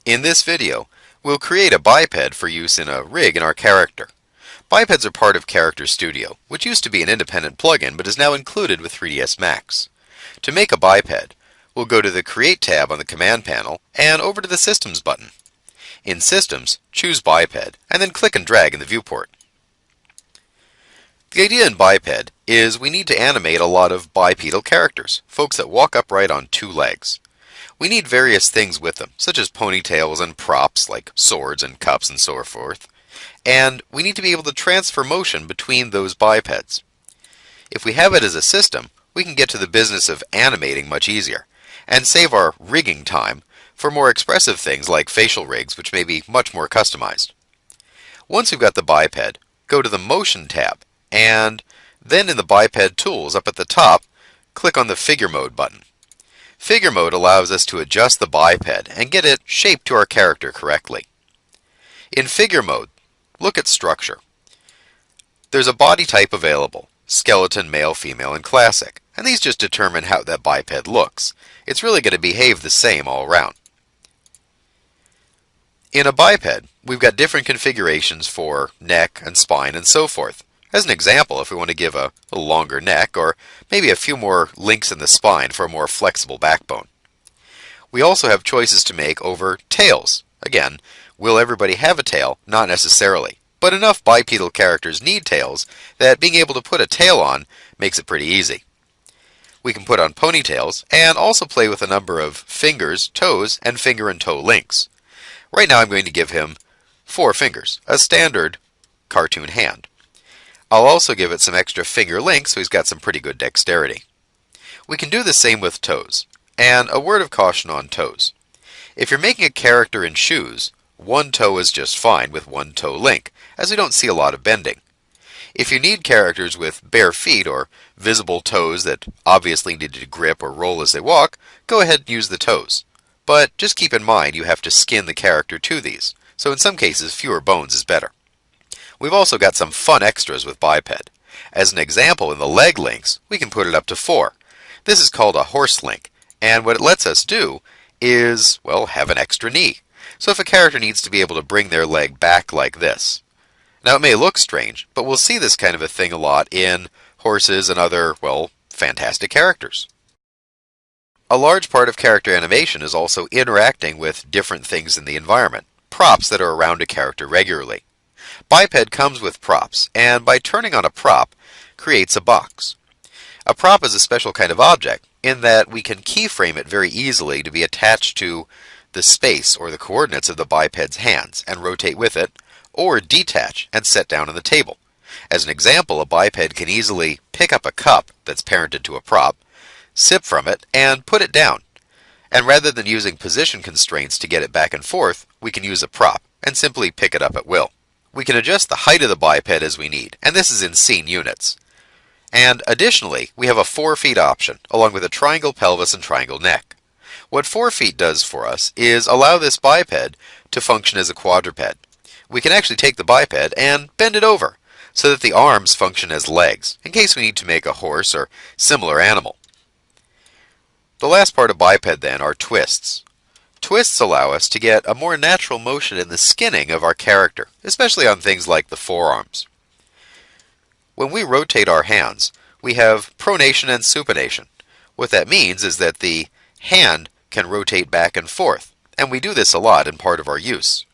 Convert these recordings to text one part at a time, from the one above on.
In this video, we'll create a biped for use in a rig in our character. Bipeds are part of Character Studio, which used to be an independent plugin but is now included with 3ds Max. To make a biped, we'll go to the Create tab on the command panel and over to the Systems button. In Systems, choose Biped and then click and drag in the viewport. The idea in biped is we need to animate a lot of bipedal characters, folks that walk upright on 2 legs. We need various things with them, such as ponytails and props like swords and cups and so forth. And we need to be able to transfer motion between those bipeds. If we have it as a system, we can get to the business of animating much easier, and save our rigging time for more expressive things like facial rigs, which may be much more customized. Once we've got the biped, go to the Motion tab, and then in the Biped Tools up at the top, click on the Figure Mode button. Figure Mode allows us to adjust the biped and get it shaped to our character correctly. In Figure Mode, look at Structure. There's a body type available: skeleton, male, female, and classic, and these just determine how that biped looks. It's really going to behave the same all around. In a biped, we've got different configurations for neck and spine and so forth. As an example, if we want to give a longer neck or maybe a few more links in the spine for a more flexible backbone. We also have choices to make over tails. Again, will everybody have a tail? Not necessarily. But enough bipedal characters need tails that being able to put a tail on makes it pretty easy. We can put on ponytails and also play with a number of fingers, toes, and finger and toe links. Right now I'm going to give him 4 fingers, a standard cartoon hand. I'll also give it some extra finger links so he's got some pretty good dexterity. We can do the same with toes. And a word of caution on toes. If you're making a character in shoes, 1 toe is just fine with 1 toe link, as we don't see a lot of bending. If you need characters with bare feet or visible toes that obviously need to grip or roll as they walk, go ahead and use the toes. But just keep in mind you have to skin the character to these, so in some cases fewer bones is better. We've also got some fun extras with biped. As an example, in the leg links, we can put it up to 4. This is called a horse link, and what it lets us do is, well, have an extra knee. So if a character needs to be able to bring their leg back like this. Now it may look strange, but we'll see this kind of a thing a lot in horses and other, well, fantastic characters. A large part of character animation is also interacting with different things in the environment, props that are around a character regularly. Biped comes with props, and by turning on a prop, creates a box. A prop is a special kind of object in that we can keyframe it very easily to be attached to the space or the coordinates of the biped's hands and rotate with it, or detach and set down on the table. As an example, a biped can easily pick up a cup that's parented to a prop, sip from it, and put it down. And rather than using position constraints to get it back and forth, we can use a prop and simply pick it up at will. We can adjust the height of the biped as we need, and this is in scene units. And additionally, we have a 4 feet option, along with a triangle pelvis and triangle neck. What 4 feet does for us is allow this biped to function as a quadruped. We can actually take the biped and bend it over, so that the arms function as legs, in case we need to make a horse or similar animal. The last part of biped then are twists. Twists allow us to get a more natural motion in the skinning of our character, especially on things like the forearms. When we rotate our hands, we have pronation and supination. What that means is that the hand can rotate back and forth, and we do this a lot in part of our use.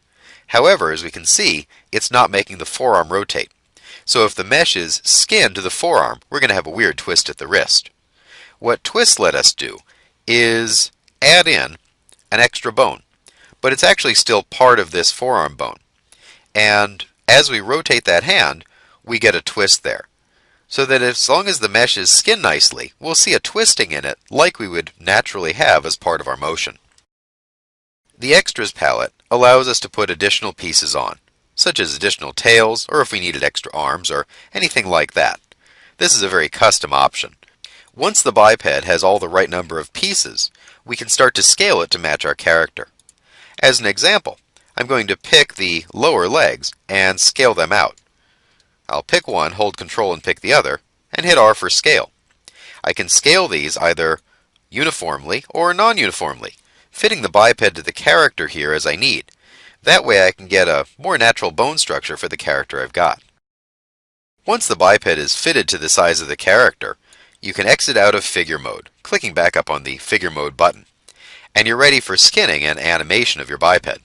However, as we can see, it's not making the forearm rotate. So if the mesh is skinned to the forearm, we're going to have a weird twist at the wrist. What twists let us do is add in an extra bone, but it's actually still part of this forearm bone. And as we rotate that hand, we get a twist there. So that as long as the mesh is skinned nicely, we'll see a twisting in it like we would naturally have as part of our motion. The Extras palette allows us to put additional pieces on, such as additional tails, or if we needed extra arms, or anything like that. This is a very custom option. Once the biped has all the right number of pieces, we can start to scale it to match our character. As an example, I'm going to pick the lower legs and scale them out. I'll pick one, hold Control and pick the other, and hit R for scale. I can scale these either uniformly or non-uniformly. fitting the biped to the character here as I need. That way I can get a more natural bone structure for the character I've got. Once the biped is fitted to the size of the character, you can exit out of figure mode, clicking back up on the figure mode button, and you're ready for skinning and animation of your biped.